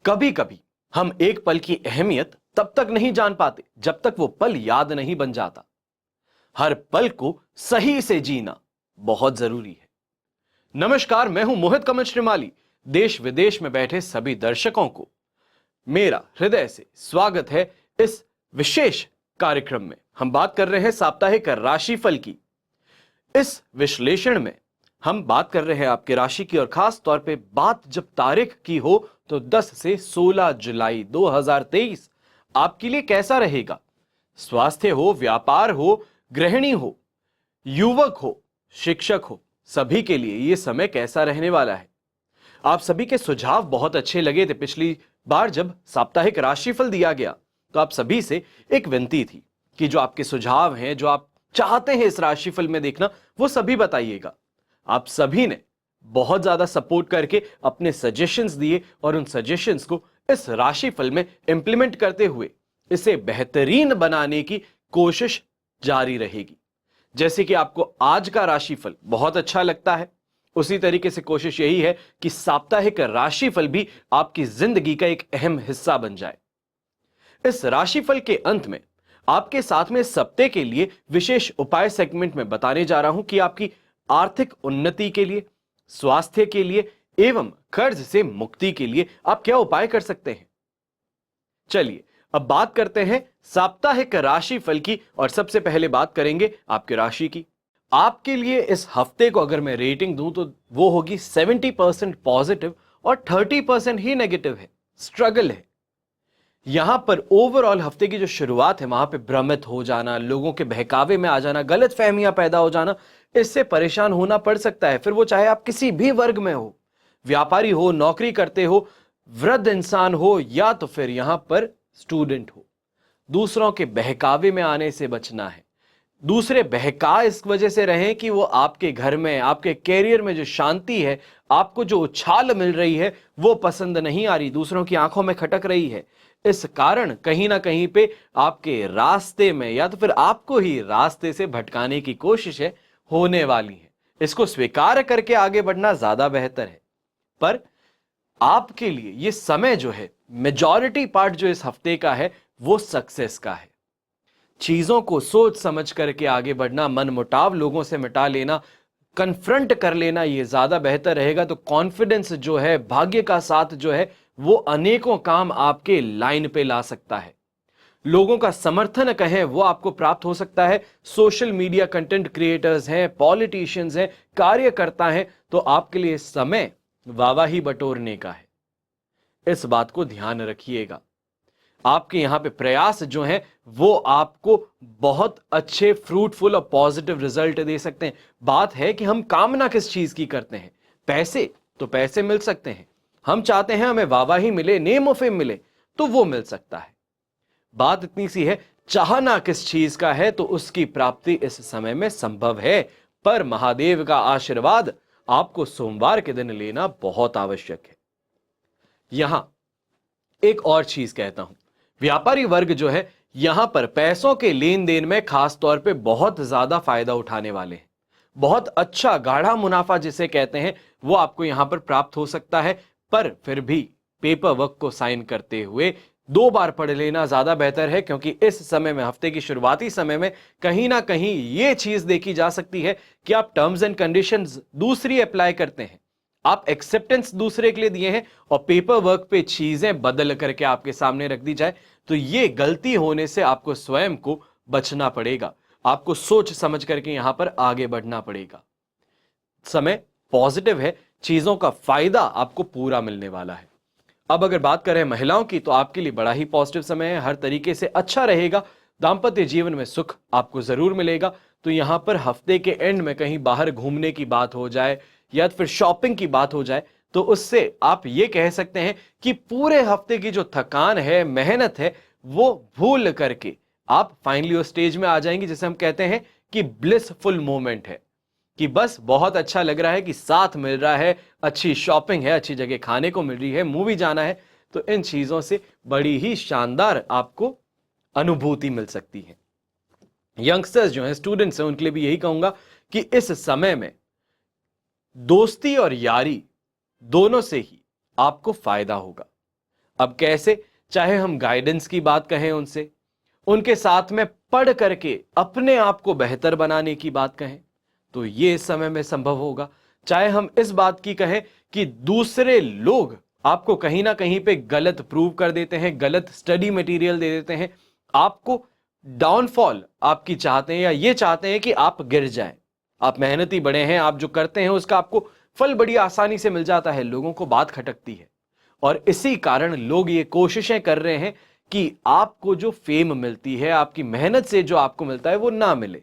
कभी कभी हम एक पल की अहमियत तब तक नहीं जान पाते जब तक वो पल याद नहीं बन जाता। हर पल को सही से जीना बहुत जरूरी है। नमस्कार, मैं हूं मोहित कमल श्रीमाली। देश विदेश में बैठे सभी दर्शकों को मेरा हृदय से स्वागत है। इस विशेष कार्यक्रम में हम बात कर रहे हैं साप्ताहिक राशिफल की। इस विश्लेषण में हम बात कर रहे हैं आपके राशि की, और खास तौर पे बात जब तारीख की हो तो 10 से 16 जुलाई 2023 आपके लिए कैसा रहेगा। स्वास्थ्य हो, व्यापार हो, गृहिणी हो, युवक हो, शिक्षक हो, सभी के लिए ये समय कैसा रहने वाला है। आप सभी के सुझाव बहुत अच्छे लगे थे। पिछली बार जब साप्ताहिक राशिफल दिया गया तो आप सभी से एक विनती थी कि जो आपके सुझाव हैं, जो आप चाहते हैं इस राशिफल में देखना, वो सभी बताइएगा। आप सभी ने बहुत ज्यादा सपोर्ट करके अपने सजेशंस दिए और उन सजेशंस को इस राशिफल में इंप्लीमेंट करते हुए इसे बेहतरीन बनाने की कोशिश जारी रहेगी। जैसे कि आपको आज का राशिफल बहुत अच्छा लगता है, उसी तरीके से कोशिश यही है कि साप्ताहिक राशिफल भी आपकी जिंदगी का एक अहम हिस्सा बन जाए। इस राशिफल के अंत में आपके साथ में इस हफ्ते के लिए विशेष उपाय सेगमेंट में बताने जा रहा हूं कि आपकी आर्थिक उन्नति के लिए, स्वास्थ्य के लिए एवं कर्ज से मुक्ति के लिए आप क्या उपाय कर सकते हैं। चलिए अब बात करते हैं साप्ताहिक राशिफल की, और सबसे पहले बात करेंगे आपकी राशि की। आपके लिए इस हफ्ते को अगर मैं रेटिंग दूं तो वो होगी 70% पॉजिटिव और 30% ही नेगेटिव है, स्ट्रगल है। यहां पर ओवरऑल हफ्ते की जो शुरुआत है वहां पे भ्रमित हो जाना, लोगों के बहकावे में आ जाना, गलत फहमियां पैदा हो जाना, इससे परेशान होना पड़ सकता है। फिर वो चाहे आप किसी भी वर्ग में हो, व्यापारी हो, नौकरी करते हो, वृद्ध इंसान हो, या तो फिर यहां पर स्टूडेंट हो। दूसरों के बहकावे में आने से बचना है। दूसरे बहका इस वजह से रहें कि वो आपके घर में, आपके कैरियर में जो शांति है, आपको जो उछाल मिल रही है, वो पसंद नहीं आ रही, दूसरों की आंखों में खटक रही है। इस कारण कहीं ना कहीं पे आपके रास्ते में या तो फिर आपको ही रास्ते से भटकाने की कोशिशें होने वाली हैं। इसको स्वीकार करके आगे बढ़ना ज्यादा बेहतर है। पर आपके लिए ये समय जो है, मेजॉरिटी पार्ट जो इस हफ्ते का है वो सक्सेस का है। चीजों को सोच समझ करके आगे बढ़ना, मनमुटाव लोगों से मिटा लेना, कन्फ्रंट कर लेना, ये ज्यादा बेहतर रहेगा। तो कॉन्फिडेंस जो है, भाग्य का साथ जो है, वो अनेकों काम आपके लाइन पे ला सकता है। लोगों का समर्थन कहें वो आपको प्राप्त हो सकता है। सोशल मीडिया कंटेंट क्रिएटर्स हैं, पॉलिटिशियंस हैं, कार्यकर्ता हैं, तो आपके लिए समय वाहवाही बटोरने का है। इस बात को ध्यान रखिएगा। आपके यहां पे प्रयास जो हैं वो आपको बहुत अच्छे, फ्रूटफुल और पॉजिटिव रिजल्ट दे सकते हैं। बात है कि हम कामना किस चीज की करते हैं। पैसे तो पैसे मिल सकते हैं, हम चाहते हैं हमें वाहवाही मिले, नेम ऑफ फेम मिले, तो वो मिल सकता है। बात इतनी सी है, चाहना किस चीज का है तो उसकी प्राप्ति इस समय में संभव है। पर महादेव का आशीर्वाद आपको सोमवार के दिन लेना बहुत आवश्यक है। यहां एक और चीज कहता हूं, व्यापारी वर्ग जो है यहां पर पैसों के लेन देन में खास तौर पे बहुत ज्यादा फायदा उठाने वाले हैं। बहुत अच्छा गाढ़ा मुनाफा जिसे कहते हैं वो आपको यहां पर प्राप्त हो सकता है। पर फिर भी पेपर वर्क को साइन करते हुए 2 बार पढ़ लेना ज्यादा बेहतर है, क्योंकि इस समय में, हफ्ते की शुरुआती समय में, कहीं ना कहीं ये चीज देखी जा सकती है कि आप टर्म्स एंड कंडीशंस दूसरी अप्लाई करते हैं, आप एक्सेप्टेंस दूसरे के लिए दिए हैं और पेपर वर्क पे चीजें बदल करके आपके सामने रख दी जाए, तो ये गलती होने से आपको स्वयं को बचना पड़ेगा। आपको सोच समझ करके यहां पर आगे बढ़ना पड़ेगा। समय पॉजिटिव है, चीजों का फायदा आपको पूरा मिलने वाला है। अब अगर बात करें महिलाओं की, तो आपके लिए बड़ा ही पॉजिटिव समय है, हर तरीके से अच्छा रहेगा। दांपत्य जीवन में सुख आपको जरूर मिलेगा। तो यहां पर हफ्ते के एंड में कहीं बाहर घूमने की बात हो जाए या फिर शॉपिंग की बात हो जाए, तो उससे आप ये कह सकते हैं कि पूरे हफ्ते की जो थकान है, मेहनत है, वो भूल करके आप फाइनली उस स्टेज में आ जाएंगे जिसे हम कहते हैं कि ब्लिसफुल मोमेंट है, कि बस बहुत अच्छा लग रहा है, कि साथ मिल रहा है, अच्छी शॉपिंग है, अच्छी जगह खाने को मिल रही है, मूवी जाना है। तो इन चीजों से बड़ी ही शानदार आपको अनुभूति मिल सकती है। यंगस्टर्स जो हैं, स्टूडेंट्स हैं, उनके लिए भी यही कहूंगा कि इस समय में दोस्ती और यारी दोनों से ही आपको फायदा होगा। अब कैसे? चाहे हम गाइडेंस की बात कहें उनसे, उनके साथ में पढ़ करके अपने आप को बेहतर बनाने की बात कहें, तो ये इस समय में संभव होगा। चाहे हम इस बात की कहें कि दूसरे लोग आपको कहीं ना कहीं पे गलत प्रूव कर देते हैं, गलत स्टडी मटेरियल दे देते हैं, आपको डाउनफॉल आपकी चाहते हैं, या ये चाहते हैं कि आप गिर जाएं। आप मेहनती बड़े हैं, आप जो करते हैं उसका आपको फल बड़ी आसानी से मिल जाता है, लोगों को बात खटकती है, और इसी कारण लोग ये कोशिशें कर रहे हैं कि आपको जो फेम मिलती है, आपकी मेहनत से जो आपको मिलता है, वो ना मिले।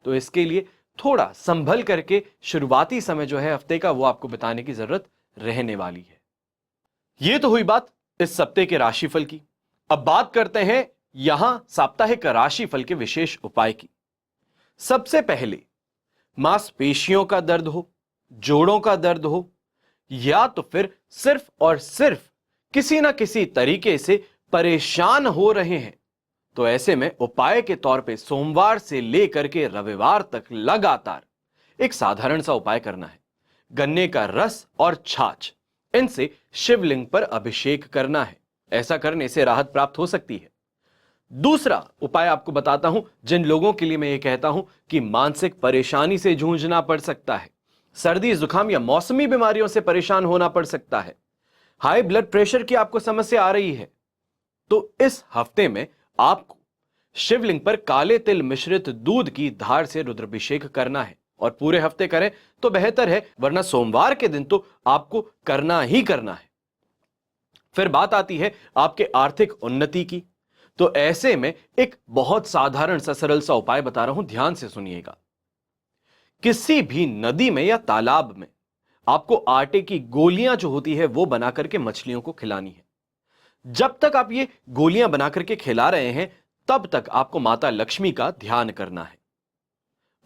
तो इसके लिए थोड़ा संभल करके शुरुआती समय जो है हफ्ते का, वो आपको बिताने की जरूरत रहने वाली है। ये तो हुई बात इस हफ्ते के राशिफल की। अब बात करते हैं यहां साप्ताहिक राशिफल के विशेष उपाय की। सबसे पहले, मांसपेशियों का दर्द हो, जोड़ों का दर्द हो, या तो फिर सिर्फ और सिर्फ किसी ना किसी तरीके से परेशान हो रहे हैं, तो ऐसे में उपाय के तौर पे सोमवार से लेकर के रविवार तक लगातार एक साधारण सा उपाय करना है। गन्ने का रस और छाछ, इनसे शिवलिंग पर अभिषेक करना है। ऐसा करने से राहत प्राप्त हो सकती है। दूसरा उपाय आपको बताता हूं, जिन लोगों के लिए मैं ये कहता हूं कि मानसिक परेशानी से जूझना पड़ सकता है, सर्दी जुकाम या मौसमी बीमारियों से परेशान होना पड़ सकता है, हाई ब्लड प्रेशर की आपको समस्या आ रही है, तो इस हफ्ते में आपको शिवलिंग पर काले तिल मिश्रित दूध की धार से रुद्राभिषेक करना है, और पूरे हफ्ते करें तो बेहतर है, वरना सोमवार के दिन तो आपको करना ही करना है। फिर बात आती है आपके आर्थिक उन्नति की। तो ऐसे में एक बहुत साधारण सा सरल सा उपाय बता रहा हूं, ध्यान से सुनिएगा। किसी भी नदी में या तालाब में आपको आटे की गोलियां जो होती है वो बना करके मछलियों को खिलानी है। जब तक आप ये गोलियां बना करके खिला रहे हैं, तब तक आपको माता लक्ष्मी का ध्यान करना है,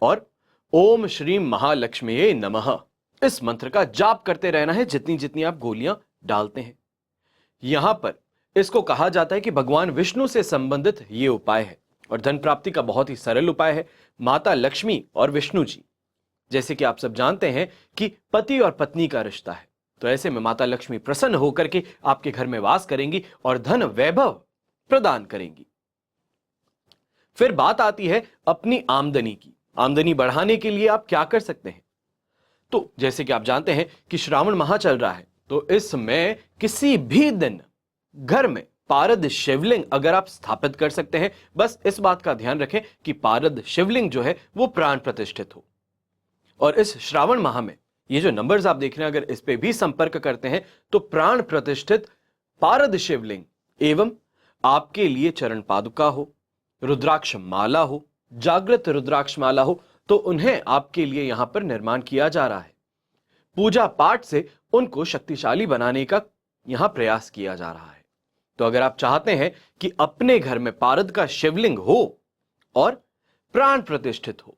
और ओम श्रीम महालक्ष्मीये नमः इस मंत्र का जाप करते रहना है जितनी जितनी आप गोलियां डालते हैं। यहां पर इसको कहा जाता है कि भगवान विष्णु से संबंधित यह उपाय है, और धन प्राप्ति का बहुत ही सरल उपाय है। माता लक्ष्मी और विष्णु जी, जैसे कि आप सब जानते हैं कि पति और पत्नी का रिश्ता है, तो ऐसे में माता लक्ष्मी प्रसन्न होकर के आपके घर में वास करेंगी और धन वैभव प्रदान करेंगी। फिर बात आती है अपनी आमदनी की। आमदनी बढ़ाने के लिए आप क्या कर सकते हैं? तो जैसे कि आप जानते हैं कि श्रावण माह चल रहा है, तो इसमें किसी भी दिन घर में पारद शिवलिंग अगर आप स्थापित कर सकते हैं, बस इस बात का ध्यान रखें कि पारद शिवलिंग जो है वो प्राण प्रतिष्ठित हो। और इस श्रावण माह में ये जो नंबर्स आप देख रहे हैं, अगर इस पे भी संपर्क करते हैं तो प्राण प्रतिष्ठित पारद शिवलिंग एवं आपके लिए चरण पादुका हो, रुद्राक्ष माला हो, जागृत रुद्राक्ष माला हो, तो उन्हें आपके लिए यहां पर निर्माण किया जा रहा है। पूजा पाठ से उनको शक्तिशाली बनाने का यहां प्रयास किया जा रहा है। तो अगर आप चाहते हैं कि अपने घर में पारद का शिवलिंग हो और प्राण प्रतिष्ठित हो,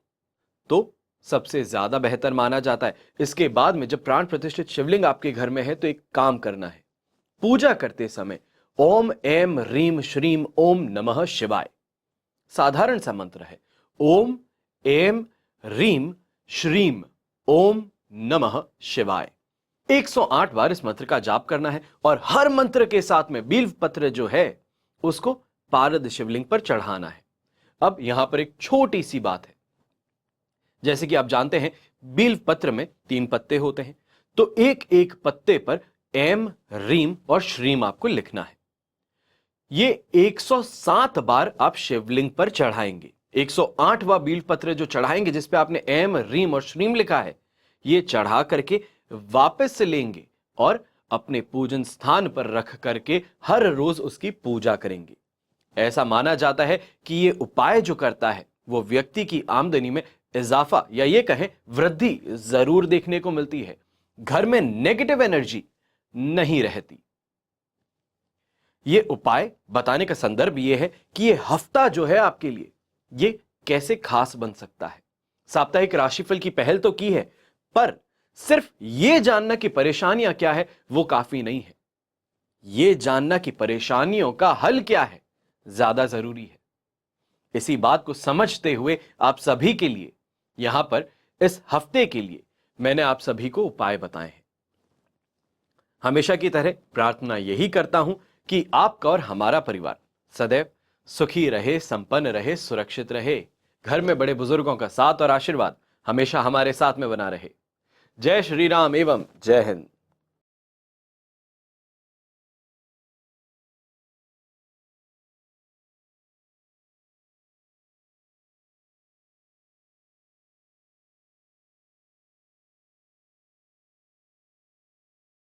तो सबसे ज्यादा बेहतर माना जाता है। इसके बाद में जब प्राण प्रतिष्ठित शिवलिंग आपके घर में है, तो एक काम करना है, पूजा करते समय ओम एम रीम श्रीम ओम नमः शिवाय, साधारण सा मंत्र है, ओम एम रीम श्रीम ओम नमः शिवाय, 108 बार इस मंत्र का जाप करना है, और हर मंत्र के साथ में बिल्व पत्र जो है उसको पारद शिवलिंग पर चढ़ाना है। अब यहां पर एक छोटी सी बात है, जैसे कि आप जानते हैं बिल्व पत्र में 3 पत्ते होते हैं, तो एक एक पत्ते पर एम रीम और श्रीम आपको लिखना है। ये 107 बार आप शिवलिंग पर चढ़ाएंगे। 108वां बिल्व पत्र जो चढ़ाएंगे, जिसपे आपने एम रीम और श्रीम लिखा है, ये चढ़ा करके वापस से लेंगे और अपने पूजन स्थान पर रख करके हर रोज उसकी पूजा करेंगे। ऐसा माना जाता है कि ये उपाय जो करता है वो व्यक्ति की आमदनी में इजाफा या ये कहें वृद्धि जरूर देखने को मिलती है। घर में नेगेटिव एनर्जी नहीं रहती। ये उपाय बताने का संदर्भ ये है कि ये हफ्ता जो है आपके लिए ये कैसे खास बन सकता है। साप्ताहिक राशिफल की पहल तो की है, पर सिर्फ ये जानना कि परेशानियां क्या है वो काफी नहीं है। ये जानना कि परेशानियों का हल क्या है ज्यादा जरूरी है। इसी बात को समझते हुए आप सभी के लिए यहां पर इस हफ्ते के लिए मैंने आप सभी को उपाय बताए हैं। हमेशा की तरह प्रार्थना यही करता हूं कि आपका और हमारा परिवार सदैव सुखी रहे, संपन्न रहे, सुरक्षित रहे। घर में बड़े बुजुर्गों का साथ और आशीर्वाद हमेशा हमारे साथ में बना रहे। जय श्री राम एवं जय हिंद।